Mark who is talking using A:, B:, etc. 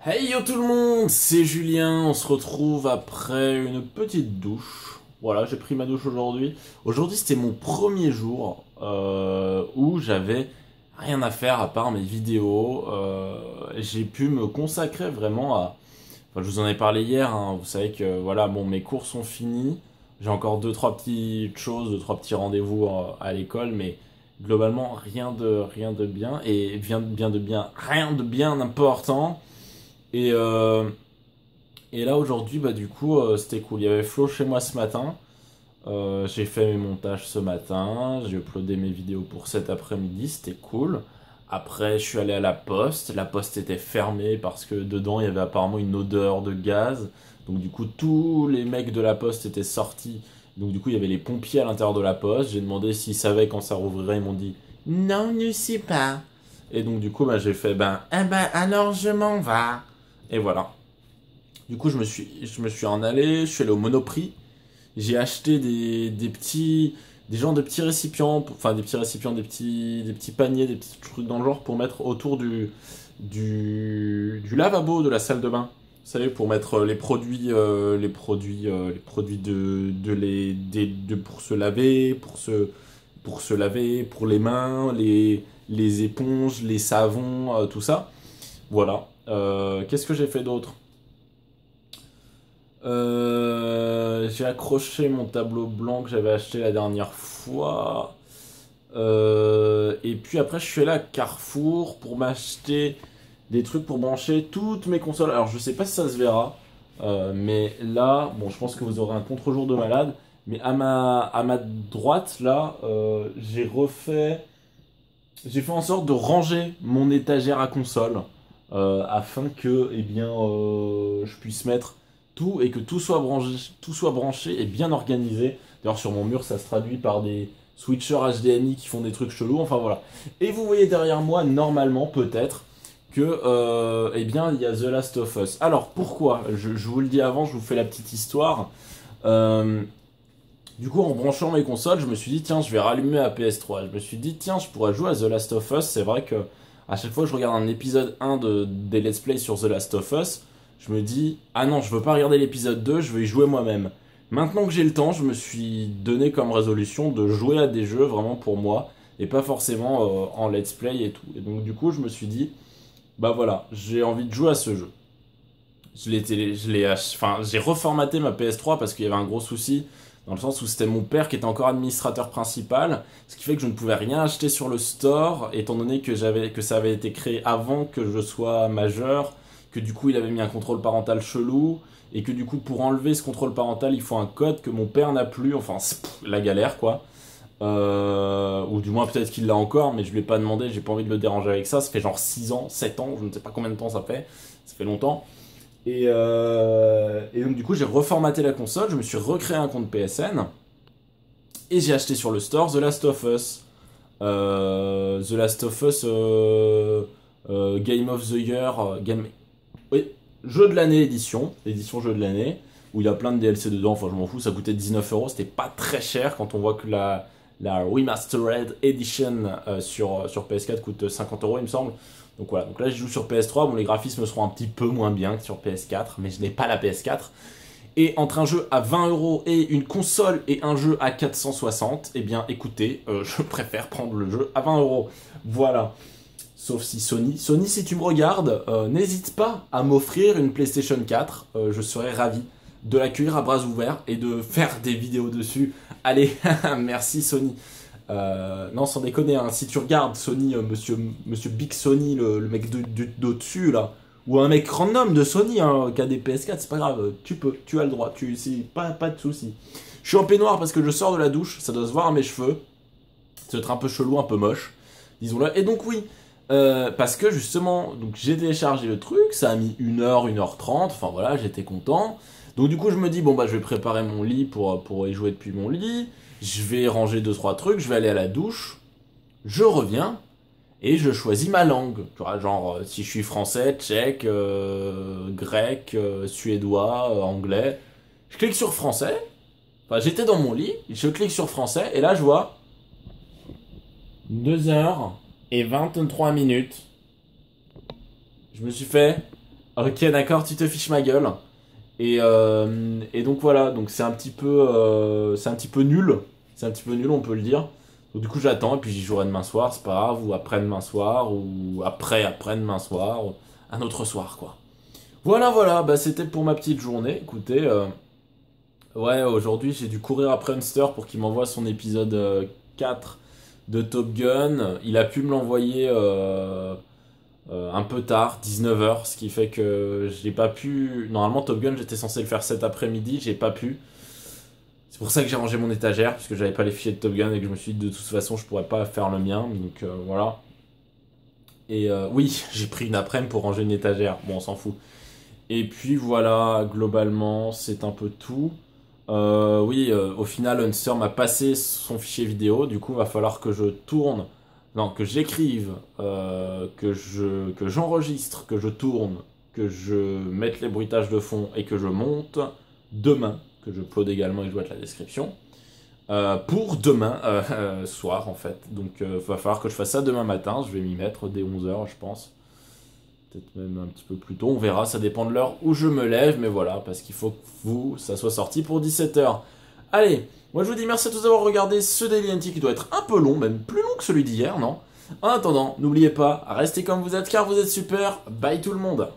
A: Hey yo tout le monde, c'est Julien, on se retrouve après une petite douche. Voilà, j'ai pris ma douche aujourd'hui. Aujourd'hui c'était mon premier jour où j'avais rien à faire à part mes vidéos. J'ai pu me consacrer vraiment à... Enfin, je vous en ai parlé hier, hein. Vous savez que voilà, bon, mes cours sont finis. J'ai encore deux, trois petites choses, deux, trois petits rendez-vous à l'école, mais globalement rien de bien. Et bien de bien, rien de bien important. Et, euh, et là aujourd'hui, bah du coup, c'était cool. Il y avait Flo chez moi ce matin. J'ai fait mes montages ce matin. J'ai uploadé mes vidéos pour cet après-midi. C'était cool. Après, je suis allé à la poste. La poste était fermée parce que dedans, il y avait apparemment une odeur de gaz. Donc du coup, tous les mecs de la poste étaient sortis. Donc du coup, il y avait les pompiers à l'intérieur de la poste. J'ai demandé s'ils savaient quand ça rouvrirait. Ils m'ont dit non, on ne sait pas. Et donc du coup, bah, j'ai fait alors je m'en vais. Et voilà. Du coup, je me suis en allé, je suis allé au Monoprix. J'ai acheté des genres de petits récipients, enfin des petits récipients, des petits paniers, des petits trucs dans le genre pour mettre autour du lavabo de la salle de bain. Vous savez, pour mettre les produits pour se laver, pour se laver, pour les mains, les éponges, les savons, tout ça. Voilà. Qu'est-ce que j'ai fait d'autre? J'ai accroché mon tableau blanc que j'avais acheté la dernière fois. Et puis après, je suis allé à Carrefour pour m'acheter des trucs pour brancher toutes mes consoles. Alors, je sais pas si ça se verra, mais là, bon, je pense que vous aurez un contre-jour de malade. Mais à ma droite, là, j'ai fait en sorte de ranger mon étagère à console afin que, eh bien, je puisse mettre tout et que tout soit branché et bien organisé. D'ailleurs, sur mon mur, ça se traduit par des switchers HDMI qui font des trucs chelous. Enfin voilà. Et vous voyez derrière moi, normalement, peut-être que, eh bien, il y a The Last of Us. Alors pourquoi? Je vous le dis avant, je vous fais la petite histoire. Euh, du coup, en branchant mes consoles, je me suis dit, tiens, je vais rallumer la PS3. Je me suis dit, tiens, je pourrais jouer à The Last of Us. C'est vrai que à chaque fois que je regarde un épisode 1 des Let's Play sur The Last of Us, je me dis, ah non, je veux pas regarder l'épisode 2, je veux y jouer moi-même. Maintenant que j'ai le temps, je me suis donné comme résolution de jouer à des jeux vraiment pour moi, et pas forcément en Let's Play et tout. Et donc du coup, je me suis dit, bah voilà, j'ai envie de jouer à ce jeu. Enfin, j'ai reformaté ma PS3 parce qu'il y avait un gros souci dans le sens où c'était mon père qui était encore administrateur principal, ce qui fait que je ne pouvais rien acheter sur le store étant donné que ça avait été créé avant que je sois majeur, que du coup il avait mis un contrôle parental chelou et que du coup pour enlever ce contrôle parental il faut un code que mon père n'a plus, enfin la galère quoi. Ou du moins peut-être qu'il l'a encore, mais je lui ai pas demandé, j'ai pas envie de le déranger avec ça. Ça fait genre 6 ans, 7 ans, je ne sais pas combien de temps ça fait longtemps. Et donc du coup j'ai reformaté la console, je me suis recréé un compte PSN et j'ai acheté sur le store The Last of Us. The Last of Us Game of the Year, oui, jeu de l'année édition jeu de l'année, où il y a plein de DLC dedans, enfin je m'en fous, ça coûtait 19 euros, c'était pas très cher quand on voit que la Remastered Edition sur PS4 coûte 50 euros il me semble. Donc voilà, donc là je joue sur PS3, bon les graphismes seront un petit peu moins bien que sur PS4, mais je n'ai pas la PS4. Et entre un jeu à 20 euros et une console et un jeu à 460, eh bien écoutez, je préfère prendre le jeu à 20 euros. Voilà. Sauf si Sony si tu me regardes, n'hésite pas à m'offrir une PlayStation 4, je serais ravi de l'accueillir à bras ouverts et de faire des vidéos dessus. Allez, merci Sony. Non, sans déconner, hein, si tu regardes Sony, monsieur Big Sony, le mec d'au-dessus, là, ou un mec random de Sony hein, qui a des PS4, c'est pas grave, tu as le droit, pas de soucis. Je suis en peignoir parce que je sors de la douche, ça doit se voir à mes cheveux, ça doit être un peu chelou, un peu moche, disons-le. Et donc oui, parce que justement, donc j'ai téléchargé le truc, ça a mis 1 heure 30, enfin voilà, j'étais content. Donc du coup je me dis, bon bah je vais préparer mon lit pour y jouer depuis mon lit, je vais ranger deux trois trucs, je vais aller à la douche, je reviens, et je choisis ma langue. Tu vois, genre, si je suis français, tchèque, grec, suédois, anglais. Je clique sur français. Enfin, j'étais dans mon lit, je clique sur français, et là, je vois 2 heures et 23 minutes. Je me suis fait, Ok, d'accord, tu te fiches ma gueule. Et donc voilà, donc c'est un petit peu nul. C'est un petit peu nul, on peut le dire. Donc du coup, j'attends et puis j'y jouerai demain soir, c'est pas grave, ou après-demain soir, ou après-demain soir, ou un autre soir, quoi. Voilà, voilà, bah c'était pour ma petite journée. Écoutez, ouais, aujourd'hui j'ai dû courir après Hunster pour qu'il m'envoie son épisode 4 de Top Gun. Il a pu me l'envoyer un peu tard, 19 h, ce qui fait que j'ai pas pu. Normalement, Top Gun, j'étais censé le faire cet après-midi, j'ai pas pu. C'est pour ça que j'ai rangé mon étagère, puisque j'avais pas les fichiers de Top Gun et que je me suis dit de toute façon, je pourrais pas faire le mien, donc voilà. Et oui, j'ai pris une après-midi pour ranger une étagère, bon, on s'en fout. Et puis voilà, globalement, c'est un peu tout. Oui, au final, Unster m'a passé son fichier vidéo. Du coup, va falloir que je tourne, non, que j'écrive, que j'enregistre, que je tourne, que je mette les bruitages de fond et que je monte demain, que je upload également et je dois être la description. Pour demain soir en fait. Donc va falloir que je fasse ça demain matin. Je vais m'y mettre dès 11 h, je pense. Peut-être même un petit peu plus tôt, on verra, ça dépend de l'heure où je me lève, mais voilà, parce qu'il faut que ça soit sorti pour 17 h. Allez, moi je vous dis merci à tous d'avoir regardé ce Daily NT qui doit être un peu long, même plus long que celui d'hier, non? En attendant, n'oubliez pas, restez comme vous êtes car vous êtes super, bye tout le monde!